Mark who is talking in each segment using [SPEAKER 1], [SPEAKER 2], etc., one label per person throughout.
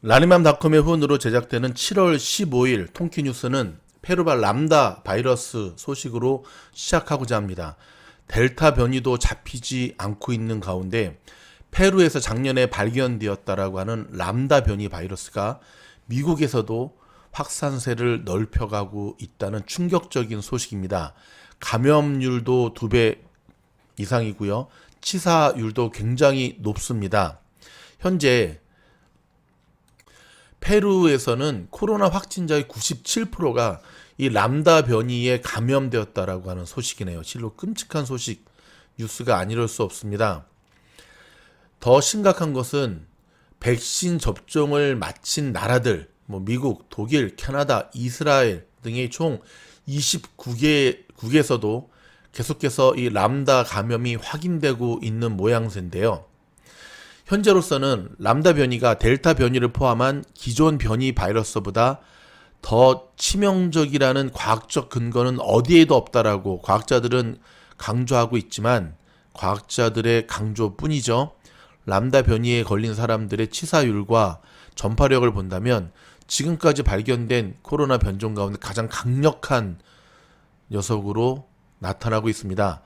[SPEAKER 1] 라니맘닷컴의 후원으로 제작되는 7월 15일 통키뉴스는 페루발 람다 바이러스 소식으로 시작하고자 합니다. 델타 변이도 잡히지 않고 있는 가운데 페루에서 작년에 발견되었다라고 하는 람다 변이 바이러스가 미국에서도 확산세를 넓혀가고 있다는 충격적인 소식입니다. 감염률도 2배 이상이고요. 치사율도 굉장히 높습니다. 현재 페루에서는 코로나 확진자의 97%가 이 람다 변이에 감염되었다라고 하는 소식이네요. 실로 끔찍한 소식, 뉴스가 아니랄 수 없습니다. 더 심각한 것은 백신 접종을 마친 나라들, 미국, 독일, 캐나다, 이스라엘 등의 총 29개국에서도 계속해서 이 람다 감염이 확인되고 있는 모양새인데요. 현재로서는 람다 변이가 델타 변이를 포함한 기존 변이 바이러스보다 더 치명적이라는 과학적 근거는 어디에도 없다라고 과학자들은 강조하고 있지만 과학자들의 강조뿐이죠. 람다 변이에 걸린 사람들의 치사율과 전파력을 본다면 지금까지 발견된 코로나 변종 가운데 가장 강력한 녀석으로 나타나고 있습니다.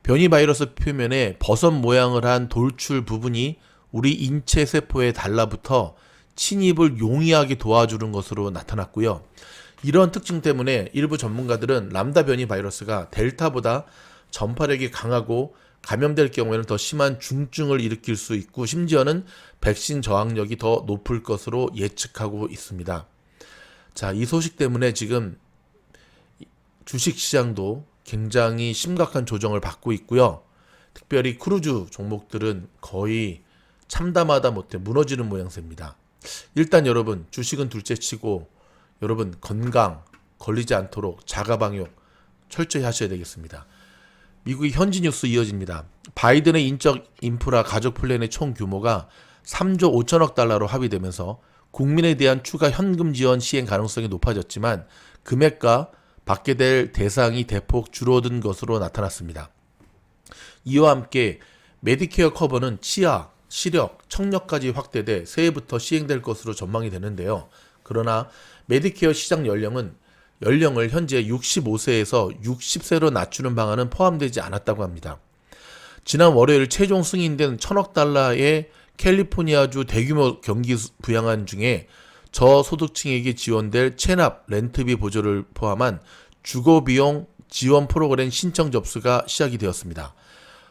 [SPEAKER 1] 변이 바이러스 표면에 버섯 모양을 한 돌출 부분이 우리 인체 세포에 달라붙어 침입을 용이하게 도와주는 것으로 나타났고요. 이런 특징 때문에 일부 전문가들은 람다 변이 바이러스가 델타보다 전파력이 강하고 감염될 경우에는 더 심한 중증을 일으킬 수 있고 심지어는 백신 저항력이 더 높을 것으로 예측하고 있습니다. 자, 이 소식 때문에 지금 주식시장도 굉장히 심각한 조정을 받고 있고요. 특별히 크루즈 종목들은 거의 참담하다 못해 무너지는 모양새입니다. 일단 여러분 주식은 둘째치고 여러분 건강 걸리지 않도록 자가방역 철저히 하셔야 되겠습니다. 미국의 현지 뉴스 이어집니다. 바이든의 인적 인프라 가족 플랜의 총 규모가 3조 5천억 달러로 합의되면서 국민에 대한 추가 현금 지원 시행 가능성이 높아졌지만 금액과 받게 될 대상이 대폭 줄어든 것으로 나타났습니다. 이와 함께 메디케어 커버는 치아, 시력, 청력까지 확대돼 새해부터 시행될 것으로 전망이 되는데요. 그러나 메디케어 시장 연령을 현재 65세에서 60세로 낮추는 방안은 포함되지 않았다고 합니다. 지난 월요일 최종 승인된 1,000억 달러의 캘리포니아주 대규모 경기 부양안 중에 저소득층에게 지원될 체납, 렌트비 보조를 포함한 주거비용 지원 프로그램 신청 접수가 시작이 되었습니다.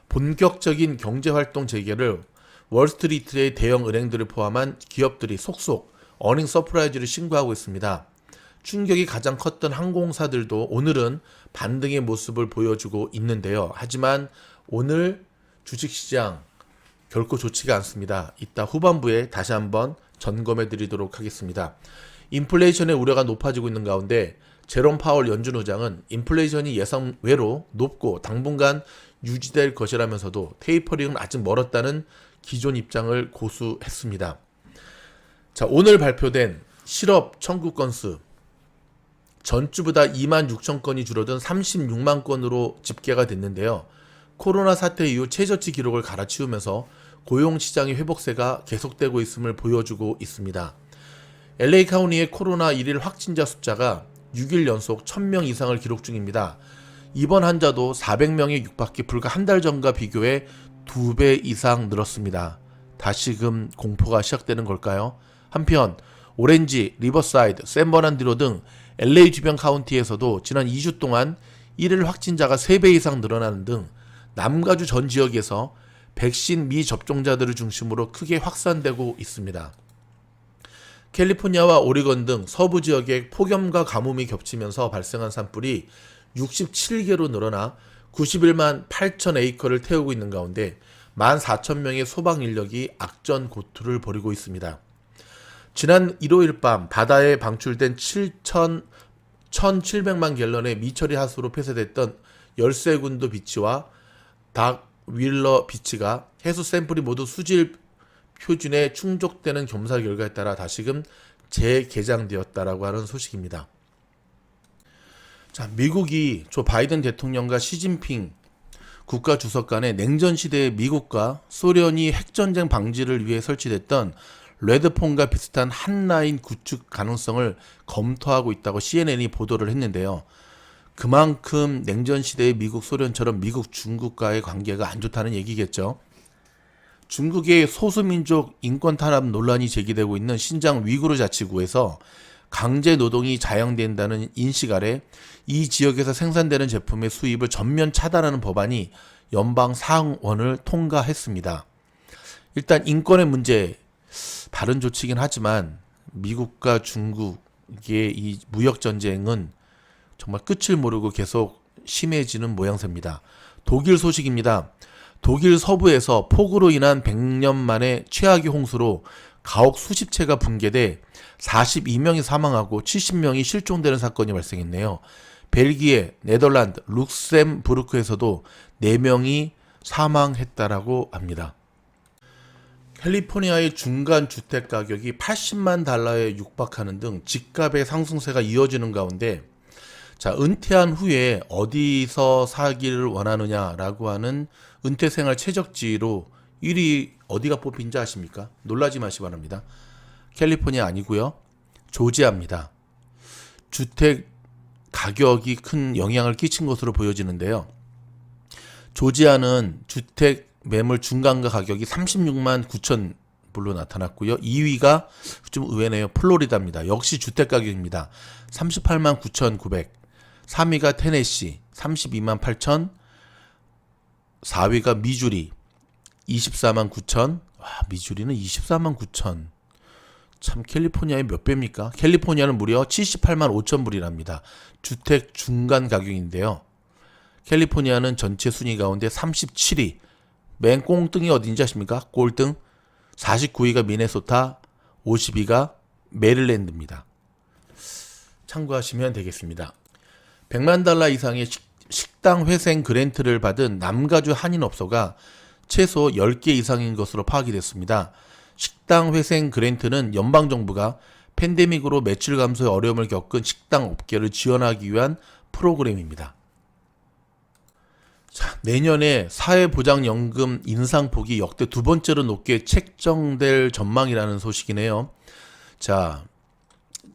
[SPEAKER 1] 본격적인 경제활동 재개를 월스트리트의 대형 은행들을 포함한 기업들이 속속 어닝 서프라이즈를 신고하고 있습니다. 충격이 가장 컸던 항공사들도 오늘은 반등의 모습을 보여주고 있는데요. 하지만 오늘 주식시장 결코 좋지가 않습니다. 이따 후반부에 다시 한번 점검해 드리도록 하겠습니다. 인플레이션의 우려가 높아지고 있는 가운데 제롬 파월 연준 의장은 인플레이션이 예상외로 높고 당분간 유지될 것이라면서도 테이퍼링은 아직 멀었다는 기존 입장을 고수했습니다. 자, 오늘 발표된 실업 청구 건수 전주보다 2만 6천 건이 줄어든 36만 건으로 집계가 됐는데요. 코로나 사태 이후 최저치 기록을 갈아치우면서 고용시장의 회복세가 계속되고 있음을 보여주고 있습니다. LA 카운티의 코로나 1일 확진자 숫자가 6일 연속 1000명 이상을 기록 중입니다. 입원 환자도 400명에 육박해 불과 한 달 전과 비교해 2배 이상 늘었습니다. 다시금 공포가 시작되는 걸까요? 한편 오렌지, 리버사이드, 샌버난디로 등 LA 주변 카운티에서도 지난 2주 동안 1일 확진자가 3배 이상 늘어나는 등 남가주 전 지역에서 백신 미접종자들을 중심으로 크게 확산되고 있습니다. 캘리포니아와 오리건 등 서부 지역에 폭염과 가뭄이 겹치면서 발생한 산불이 67개로 늘어나 91만 8천 에이커를 태우고 있는 가운데 14,000명의 소방 인력이 악전고투를 벌이고 있습니다. 지난 일요일 밤 바다에 방출된 1,700만 갤런의 미처리 하수로 폐쇄됐던 열쇠군도 비치와 닥 윌러 비치가 해수 샘플이 모두 수질 표준에 충족되는 검사 결과에 따라 다시금 재개장되었다라고 하는 소식입니다. 자, 미국이 조 바이든 대통령과 시진핑 국가주석 간의 냉전 시대의 미국과 소련이 핵전쟁 방지를 위해 설치됐던 레드폰과 비슷한 한 라인 구축 가능성을 검토하고 있다고 CNN이 보도를 했는데요. 그만큼 냉전 시대의 미국 소련처럼 미국 중국과의 관계가 안 좋다는 얘기겠죠. 중국의 소수민족 인권 탄압 논란이 제기되고 있는 신장 위구르 자치구에서 강제 노동이 자영된다는 인식 아래 이 지역에서 생산되는 제품의 수입을 전면 차단하는 법안이 연방 상원을 통과했습니다. 일단 인권의 문제, 바른 조치긴 하지만 미국과 중국의 이 무역 전쟁은 정말 끝을 모르고 계속 심해지는 모양새입니다. 독일 소식입니다. 독일 서부에서 폭우로 인한 100년 만에 최악의 홍수로 가옥 수십 채가 붕괴돼 42명이 사망하고 70명이 실종되는 사건이 발생했네요. 벨기에, 네덜란드, 룩셈부르크에서도 4명이 사망했다라고 합니다. 캘리포니아의 중간 주택 가격이 80만 달러에 육박하는 등 집값의 상승세가 이어지는 가운데 자, 은퇴한 후에 어디서 살기를 원하느냐라고 하는 은퇴생활 최적지로 1위 어디가 뽑힌지 아십니까? 놀라지 마시기 바랍니다. 캘리포니아 아니고요. 조지아입니다. 주택 가격이 큰 영향을 끼친 것으로 보여지는데요. 조지아는 주택 매물 중간가 가격이 36만 9천 불로 나타났고요. 2위가 좀 의외네요. 플로리다입니다. 역시 주택 가격입니다. 38만 9,900. 3위가 테네시 32만 8천. 4위가 미주리 24만 9천. 와, 미주리는 24만 9천. 참 캘리포니아의 몇 배입니까? 캘리포니아는 무려 78만 5천 불이랍니다. 주택 중간 가격인데요. 캘리포니아는 전체 순위 가운데 37위. 맨 꽁등이 어딘지 아십니까? 꼴등. 49위가 미네소타, 50위가 메릴랜드입니다. 참고하시면 되겠습니다. 100만 달러 이상의 식당 회생 그랜트를 받은 남가주 한인업소가 최소 10개 이상인 것으로 파악이 됐습니다. 식당 회생 그랜트는 연방정부가 팬데믹으로 매출 감소의 어려움을 겪은 식당 업계를 지원하기 위한 프로그램입니다. 자, 내년에 사회보장연금 인상폭이 역대 두 번째로 높게 책정될 전망이라는 소식이네요. 자,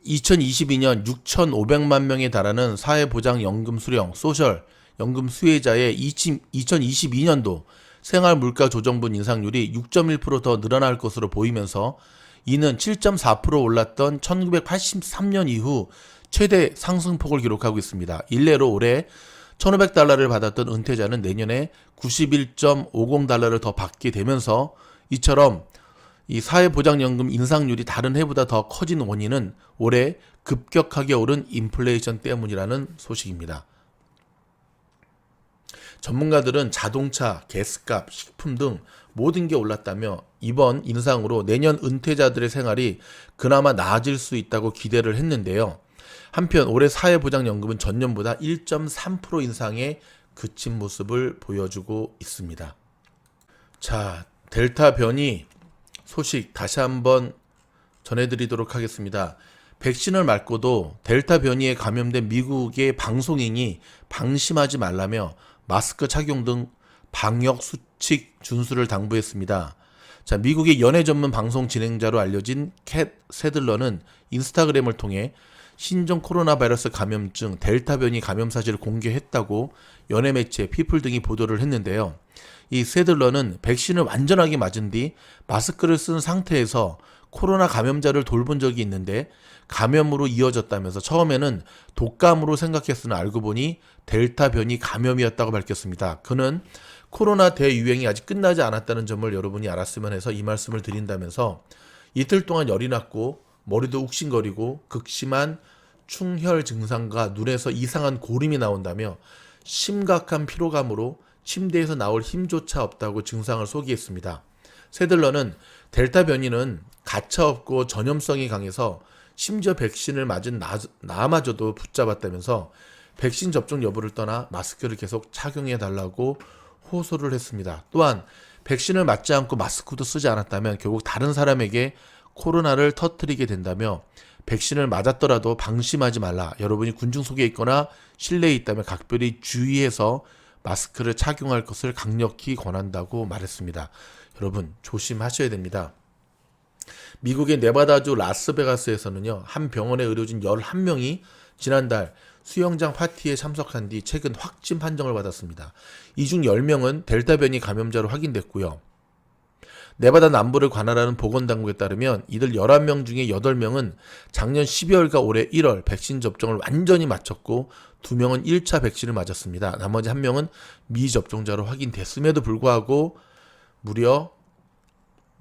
[SPEAKER 1] 2022년 6,500만 명에 달하는 사회보장연금 수령, 소셜 연금 수혜자의 2022년도 생활물가조정분 인상률이 6.1% 더 늘어날 것으로 보이면서 이는 7.4% 올랐던 1983년 이후 최대 상승폭을 기록하고 있습니다. 일례로 올해 1,500달러를 받았던 은퇴자는 내년에 91.50달러를 더 받게 되면서 이처럼 이 사회보장연금 인상률이 다른 해보다 더 커진 원인은 올해 급격하게 오른 인플레이션 때문이라는 소식입니다. 전문가들은 자동차, 가스값, 식품 등 모든 게 올랐다며 이번 인상으로 내년 은퇴자들의 생활이 그나마 나아질 수 있다고 기대를 했는데요. 한편 올해 사회보장연금은 전년보다 1.3% 인상에 그친 모습을 보여주고 있습니다. 자, 델타 변이 소식 다시 한번 전해드리도록 하겠습니다. 백신을 맞고도 델타 변이에 감염된 미국의 방송인이 방심하지 말라며 마스크 착용 등 방역 수칙 준수를 당부했습니다. 자, 미국의 연예 전문 방송 진행자로 알려진 캣 세들러는 인스타그램을 통해 신종 코로나 바이러스 감염증 델타 변이 감염 사실을 공개했다고 연예 매체 피플 등이 보도를 했는데요. 이 세들러는 백신을 완전하게 맞은 뒤 마스크를 쓴 상태에서 코로나 감염자를 돌본 적이 있는데 감염으로 이어졌다면서 처음에는 독감으로 생각했으나 알고 보니 델타 변이 감염이었다고 밝혔습니다. 그는 코로나 대유행이 아직 끝나지 않았다는 점을 여러분이 알았으면 해서 이 말씀을 드린다면서 이틀 동안 열이 났고 머리도 욱신거리고 극심한 충혈 증상과 눈에서 이상한 고름이 나온다며 심각한 피로감으로 침대에서 나올 힘조차 없다고 증상을 소개했습니다. 세들러는 델타 변이는 가차없고 전염성이 강해서 심지어 백신을 맞은 나마저도 붙잡았다면서 백신 접종 여부를 떠나 마스크를 계속 착용해달라고 호소를 했습니다. 또한 백신을 맞지 않고 마스크도 쓰지 않았다면 결국 다른 사람에게 코로나를 터뜨리게 된다며 백신을 맞았더라도 방심하지 말라. 여러분이 군중 속에 있거나 실내에 있다면 각별히 주의해서 마스크를 착용할 것을 강력히 권한다고 말했습니다. 여러분 조심하셔야 됩니다. 미국의 네바다주 라스베가스에서는요, 한 병원의 의료진 11명이 지난달 수영장 파티에 참석한 뒤 최근 확진 판정을 받았습니다. 이 중 10명은 델타 변이 감염자로 확인됐고요. 네바다 남부를 관할하는 보건당국에 따르면 이들 11명 중에 8명은 작년 12월과 올해 1월 백신 접종을 완전히 마쳤고 2명은 1차 백신을 맞았습니다. 나머지 1명은 미접종자로 확인됐음에도 불구하고 무려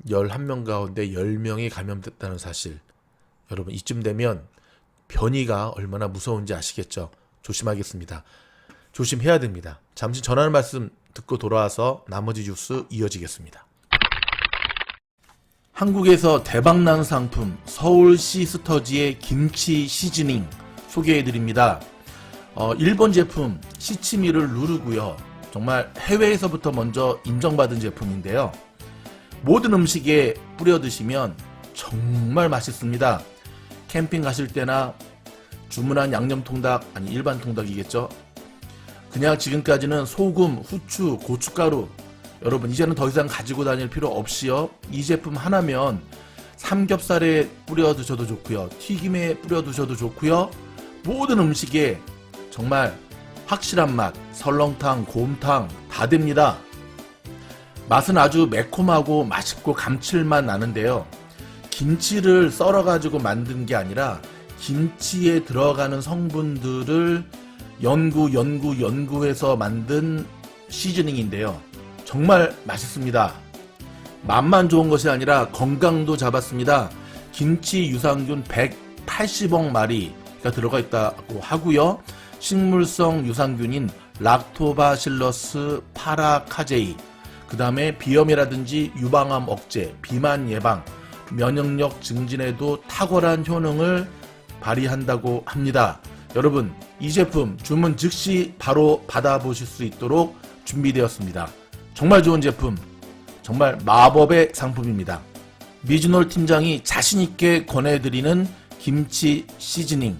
[SPEAKER 1] 11명 가운데 10명이 감염됐다는 사실. 여러분, 이쯤 되면 변이가 얼마나 무서운지 아시겠죠? 조심하겠습니다. 조심해야 됩니다. 잠시 전하는 말씀 듣고 돌아와서 나머지 뉴스 이어지겠습니다. 한국에서 대박난 상품 서울 시스터즈의 김치 시즈닝 소개해드립니다. 일본 제품 시치미를 누르고요. 정말 해외에서부터 먼저 인정받은 제품인데요. 모든 음식에 뿌려 드시면 정말 맛있습니다. 캠핑 가실 때나 주문한 양념통닭, 아니 일반 통닭이겠죠. 그냥 지금까지는 소금, 후추, 고춧가루, 여러분 이제는 더 이상 가지고 다닐 필요 없이요. 이 제품 하나면 삼겹살에 뿌려 드셔도 좋고요. 튀김에 뿌려 드셔도 좋고요. 모든 음식에 정말 확실한 맛, 설렁탕, 곰탕 다 됩니다. 맛은 아주 매콤하고 맛있고 감칠맛 나는데요. 김치를 썰어가지고 만든 게 아니라 김치에 들어가는 성분들을 연구해서 만든 시즈닝인데요. 정말 맛있습니다. 맛만 좋은 것이 아니라 건강도 잡았습니다. 김치 유산균 180억 마리가 들어가 있다고 하고요. 식물성 유산균인 락토바실러스 파라카제이, 그 다음에 비염이라든지 유방암 억제, 비만 예방, 면역력 증진에도 탁월한 효능을 발휘한다고 합니다. 여러분, 이 제품 주문 즉시 바로 받아보실 수 있도록 준비되었습니다. 정말 좋은 제품, 정말 마법의 상품입니다. 미즈놀 팀장이 자신있게 권해드리는 김치 시즈닝,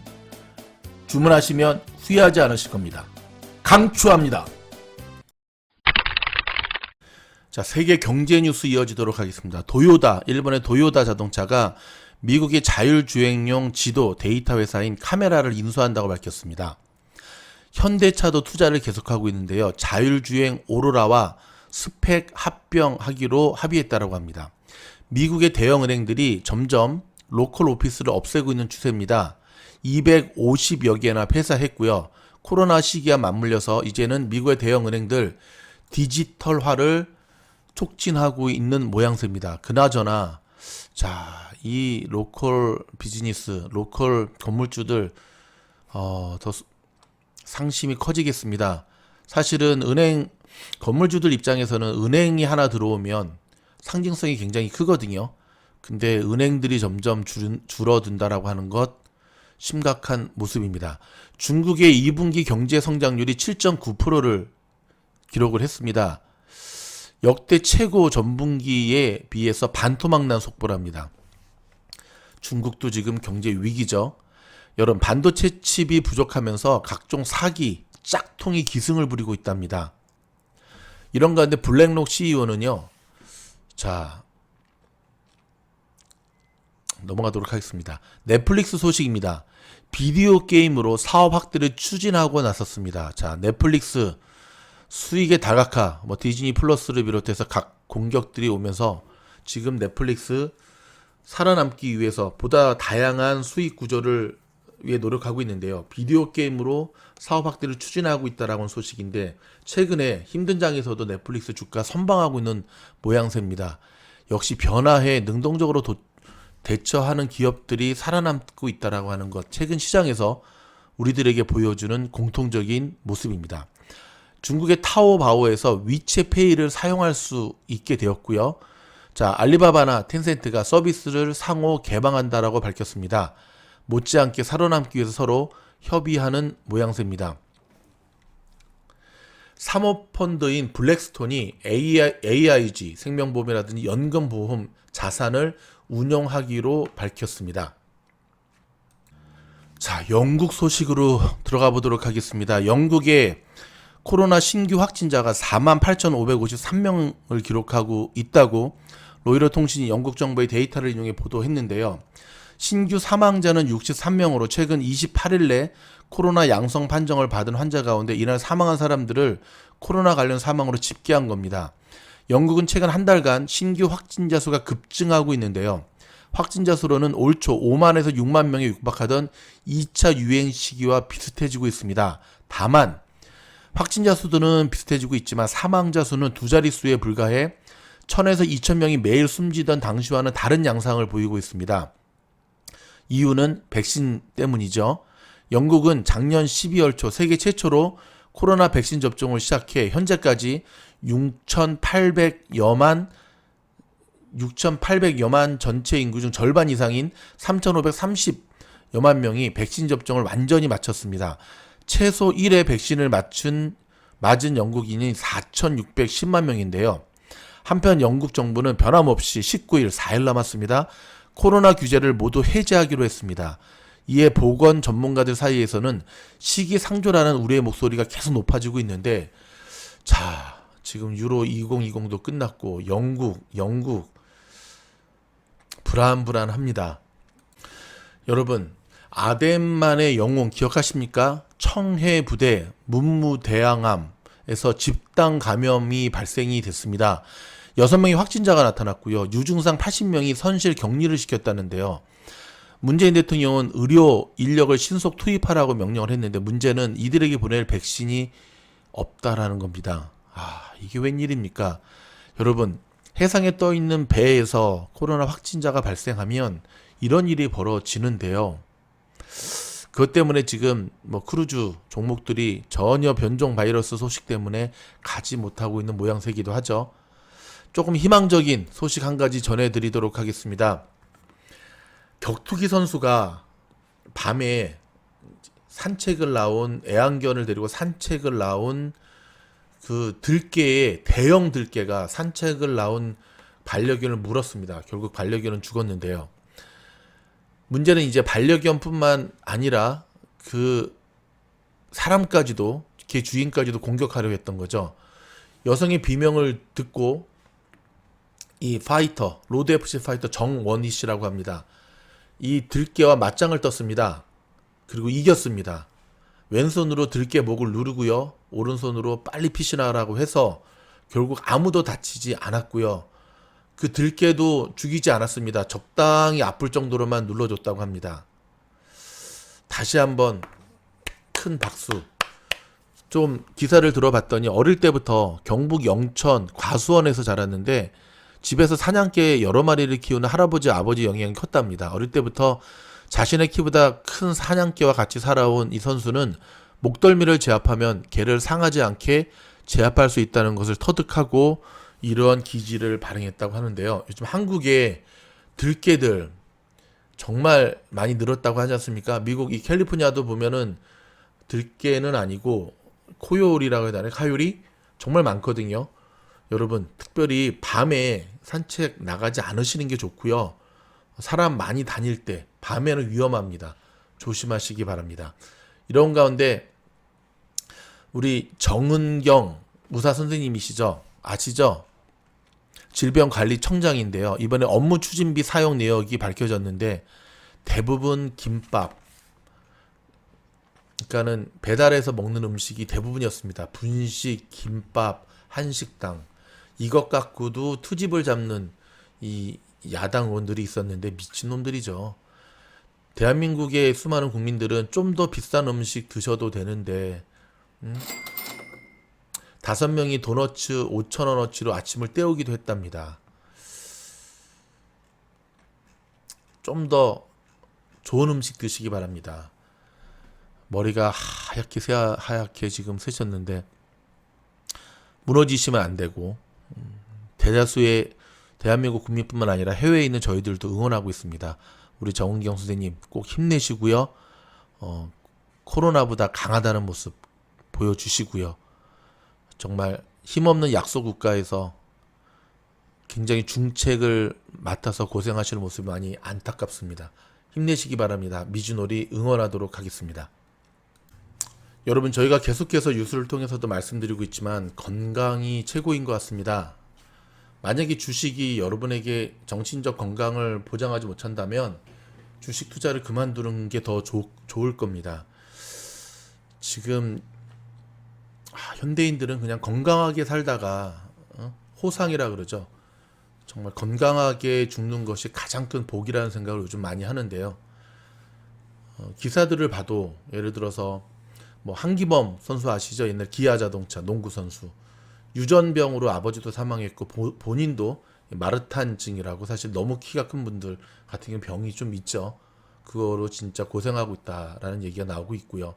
[SPEAKER 1] 주문하시면 후회하지 않으실 겁니다. 강추합니다. 자, 세계 경제 뉴스 이어지도록 하겠습니다. 일본의 도요다 자동차가 미국의 자율주행용 지도 데이터 회사인 카메라를 인수한다고 밝혔습니다. 현대차도 투자를 계속하고 있는데요. 자율주행 오로라와 스펙 합병하기로 합의했다고 합니다. 미국의 대형 은행들이 점점 로컬 오피스를 없애고 있는 추세입니다. 250여 개나 폐사했고요. 코로나 시기와 맞물려서 이제는 미국의 대형 은행들 디지털화를 촉진하고 있는 모양새입니다. 그나저나 이 로컬 비즈니스, 로컬 건물주들 더 상심이 커지겠습니다. 사실은 건물주들 입장에서는 은행이 하나 들어오면 상징성이 굉장히 크거든요. 근데 은행들이 점점 줄어든다라고 하는 것 심각한 모습입니다. 중국의 2분기 경제 성장률이 7.9%를 기록을 했습니다. 역대 최고 전분기에 비해서 반토막 난 속보랍니다. 중국도 지금 경제 위기죠. 여러분, 반도체 칩이 부족하면서 각종 사기, 짝퉁이 기승을 부리고 있답니다. 이런 가운데 블랙록 CEO는요. 넘어가도록 하겠습니다. 넷플릭스 소식입니다. 비디오 게임으로 사업 확대를 추진하고 나섰습니다. 넷플릭스 수익의 다각화, 디즈니 플러스를 비롯해서 각 공격들이 오면서 지금 넷플릭스 살아남기 위해서 보다 다양한 수익 구조를 위해 노력하고 있는데요. 비디오 게임으로 사업 확대를 추진하고 있다라는 소식인데 최근에 힘든 장에서도 넷플릭스 주가 선방하고 있는 모양새입니다. 역시 변화에 능동적으로 대처하는 기업들이 살아남고 있다라고 하는 것, 최근 시장에서 우리들에게 보여주는 공통적인 모습입니다. 중국의 타오바오에서 위챗페이를 사용할 수 있게 되었고요. 알리바바나 텐센트가 서비스를 상호 개방한다라고 밝혔습니다. 못지않게 살아남기 위해서 서로 협의하는 모양새입니다. 사모펀드인 블랙스톤이 AIG, 생명보험이라든지 연금보험 자산을 운영하기로 밝혔습니다. 영국 소식으로 들어가 보도록 하겠습니다. 영국의 코로나 신규 확진자가 48,553명을 기록하고 있다고 로이터 통신이 영국 정부의 데이터를 인용해 보도했는데요. 신규 사망자는 63명으로 최근 28일 내 코로나 양성 판정을 받은 환자 가운데 이날 사망한 사람들을 코로나 관련 사망으로 집계한 겁니다. 영국은 최근 한 달간 신규 확진자 수가 급증하고 있는데요. 확진자 수로는 올 초 5만에서 6만 명에 육박하던 2차 유행 시기와 비슷해지고 있습니다. 다만 확진자 수는 비슷해지고 있지만 사망자 수는 두 자릿수에 불과해 1000에서 2000명이 매일 숨지던 당시와는 다른 양상을 보이고 있습니다. 이유는 백신 때문이죠. 영국은 작년 12월 초 세계 최초로 코로나 백신 접종을 시작해 현재까지 6,800여만 전체 인구 중 절반 이상인 3,530여만 명이 백신 접종을 완전히 마쳤습니다. 최소 1회 백신을 맞은 영국인이 4,610만 명인데요. 한편 영국 정부는 변함없이 19일 4일 남았습니다. 코로나 규제를 모두 해제하기로 했습니다. 이에 보건 전문가들 사이에서는 시기상조라는 우려의 목소리가 계속 높아지고 있는데, 자, 지금 유로 2020도 끝났고 영국 불안합니다. 여러분, 아덴만의 영웅 기억하십니까? 청해 부대 문무대항암에서 집단 감염이 발생이 됐습니다. 6명의 확진자가 나타났고요. 유증상 80명이 선실 격리를 시켰다는데요. 문재인 대통령은 의료 인력을 신속 투입하라고 명령을 했는데 문제는 이들에게 보낼 백신이 없다라는 겁니다. 이게 웬일입니까? 여러분, 해상에 떠 있는 배에서 코로나 확진자가 발생하면 이런 일이 벌어지는데요. 그것 때문에 지금 크루즈 종목들이 전혀 변종 바이러스 소식 때문에 가지 못하고 있는 모양새기도 하죠. 조금 희망적인 소식 한 가지 전해드리도록 하겠습니다. 격투기 선수가 밤에 애완견을 데리고 산책을 나온 그 들개에, 대형 들개가 산책을 나온 반려견을 물었습니다. 결국 반려견은 죽었는데요. 문제는 이제 반려견뿐만 아니라 그 사람까지도, 개 주인까지도 공격하려 했던 거죠. 여성의 비명을 듣고 이 파이터, 로드 FC 파이터 정원희 씨라고 합니다. 이 들개와 맞짱을 떴습니다. 그리고 이겼습니다. 왼손으로 들개 목을 누르고요. 오른손으로 빨리 피신하라고 해서 결국 아무도 다치지 않았고요. 그 들개도 죽이지 않았습니다. 적당히 아플 정도로만 눌러줬다고 합니다. 다시 한번 큰 박수. 좀 기사를 들어봤더니 어릴 때부터 경북 영천 과수원에서 자랐는데 집에서 사냥개 여러 마리를 키우는 할아버지 아버지 영향이 컸답니다. 어릴 때부터 자신의 키보다 큰 사냥개와 같이 살아온 이 선수는 목덜미를 제압하면 개를 상하지 않게 제압할 수 있다는 것을 터득하고 이러한 기지를 발행했다고 하는데요. 요즘 한국에 들개들 정말 많이 늘었다고 하지 않습니까? 미국 이 캘리포니아도 보면은 들개는 아니고 코요리라고 해야 되나? 카요리? 정말 많거든요. 여러분, 특별히 밤에 산책 나가지 않으시는 게 좋고요. 사람 많이 다닐 때 밤에는 위험합니다. 조심하시기 바랍니다. 이런 가운데 우리 정은경 의사 선생님이시죠? 아시죠? 질병관리청장인데요. 이번에 업무 추진비 사용 내역이 밝혀졌는데 대부분 김밥, 그러니까는 배달해서 먹는 음식이 대부분이었습니다. 분식, 김밥, 한식당. 이것 갖고도 투집을 잡는 이 야당 의원들이 있었는데 미친놈들이죠. 대한민국의 수많은 국민들은 좀 더 비싼 음식 드셔도 되는데 5명이 도너츠 5,000원어치로 아침을 때우기도 했답니다. 좀 더 좋은 음식 드시기 바랍니다. 머리가 하얗게 지금 쓰셨는데 무너지시면 안 되고, 대다수의 대한민국 국민뿐만 아니라 해외에 있는 저희들도 응원하고 있습니다. 우리 정은경 선생님 꼭 힘내시고요. 코로나보다 강하다는 모습 보여주시고요. 정말 힘없는 약소 국가에서 굉장히 중책을 맡아서 고생하시는 모습이 많이 안타깝습니다. 힘내시기 바랍니다. 미주놀이 응원하도록 하겠습니다. 여러분, 저희가 계속해서 뉴스를 통해서도 말씀드리고 있지만 건강이 최고인 것 같습니다. 만약에 주식이 여러분에게 정신적 건강을 보장하지 못한다면 주식 투자를 그만두는 게 더 좋을 겁니다. 지금 현대인들은 그냥 건강하게 살다가 호상이라 그러죠. 정말 건강하게 죽는 것이 가장 큰 복이라는 생각을 요즘 많이 하는데요. 기사들을 봐도 예를 들어서 뭐 한기범 선수 아시죠? 옛날 기아자동차 농구 선수 유전병으로 아버지도 사망했고 본인도 마르탄증이라고 사실 너무 키가 큰 분들 같은 경우 병이 좀 있죠. 그거로 진짜 고생하고 있다라는 얘기가 나오고 있고요.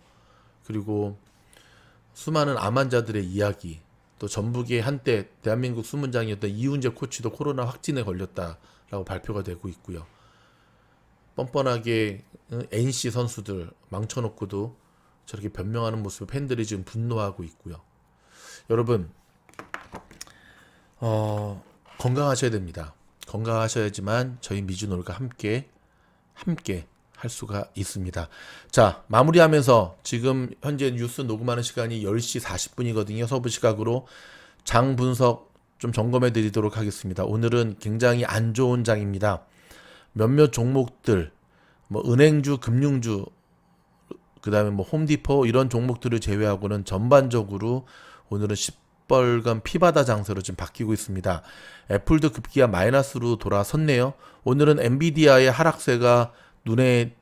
[SPEAKER 1] 그리고 수많은 암 환자들의 이야기, 또 전북의 한때 대한민국 수문장이었던 이훈재 코치도 코로나 확진에 걸렸다라고 발표가 되고 있고요. 뻔뻔하게 NC 선수들 망쳐놓고도 저렇게 변명하는 모습을 팬들이 지금 분노하고 있고요. 여러분 건강하셔야 됩니다. 건강하셔야지만 저희 미주놀과 함께 할 수가 있습니다. 자, 마무리하면서 지금 현재 뉴스 녹음하는 시간이 10시 40분이거든요. 서부 시각으로 장 분석 좀 점검해 드리도록 하겠습니다. 오늘은 굉장히 안 좋은 장입니다. 몇몇 종목들, 뭐 은행주, 금융주, 그 다음에 뭐 홈디포 이런 종목들을 제외하고는 전반적으로 오늘은 시뻘건 피바다 장세로 지금 바뀌고 있습니다. 애플도 급기야 마이너스로 돌아섰네요. 오늘은 엔비디아의 하락세가 눈에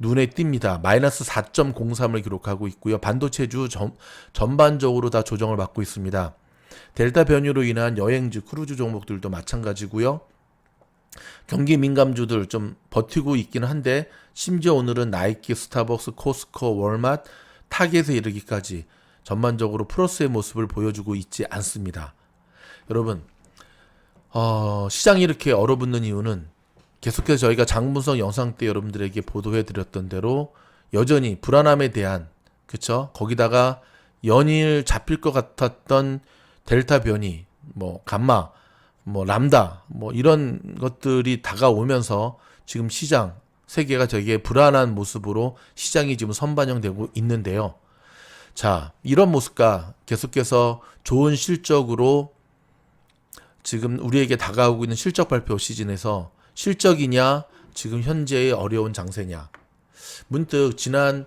[SPEAKER 1] 띕니다. 마이너스 4.03을 기록하고 있고요. 반도체주 전반적으로 다 조정을 받고 있습니다. 델타 변이로 인한 여행주, 크루즈 종목들도 마찬가지고요. 경기 민감주들 좀 버티고 있기는 한데 심지어 오늘은 나이키, 스타벅스, 코스코, 월마트, 타겟에 이르기까지 전반적으로 플러스의 모습을 보여주고 있지 않습니다. 여러분 시장이 이렇게 얼어붙는 이유는 계속해서 저희가 장분석 영상 때 여러분들에게 보도해 드렸던 대로 여전히 불안함에 대한 그쵸? 거기다가 연일 잡힐 것 같았던 델타 변이, 뭐 감마, 뭐 람다, 뭐 이런 것들이 다가오면서 지금 시장 세계가 되게 불안한 모습으로 시장이 지금 선반영되고 있는데요. 자, 이런 모습과 계속해서 좋은 실적으로 지금 우리에게 다가오고 있는 실적 발표 시즌에서 실적이냐 지금 현재의 어려운 장세냐 문득 지난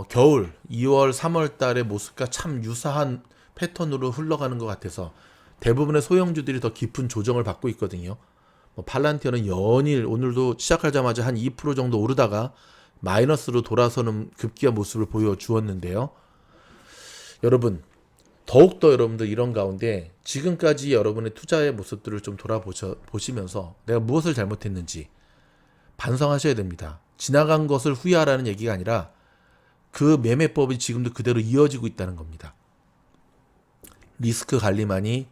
[SPEAKER 1] 겨울 2월 3월 달의 모습과 참 유사한 패턴으로 흘러가는 것 같아서 대부분의 소형주들이 더 깊은 조정을 받고 있거든요. 팔란티어는 연일 오늘도 시작하자마자 한 2% 정도 오르다가 마이너스로 돌아서는 급기야 모습을 보여주었는데요. 여러분 더욱더 여러분들 이런 가운데 지금까지 여러분의 투자의 모습들을 좀 돌아보시면서 내가 무엇을 잘못했는지 반성하셔야 됩니다. 지나간 것을 후회하라는 얘기가 아니라 그 매매법이 지금도 그대로 이어지고 있다는 겁니다. 리스크 관리만이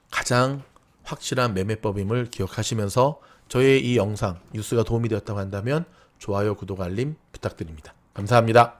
[SPEAKER 1] 가장 확실한 매매법임을 기억하시면서 저의 이 영상 뉴스가 도움이 되었다고 한다면 좋아요, 구독, 알림 부탁드립니다. 감사합니다.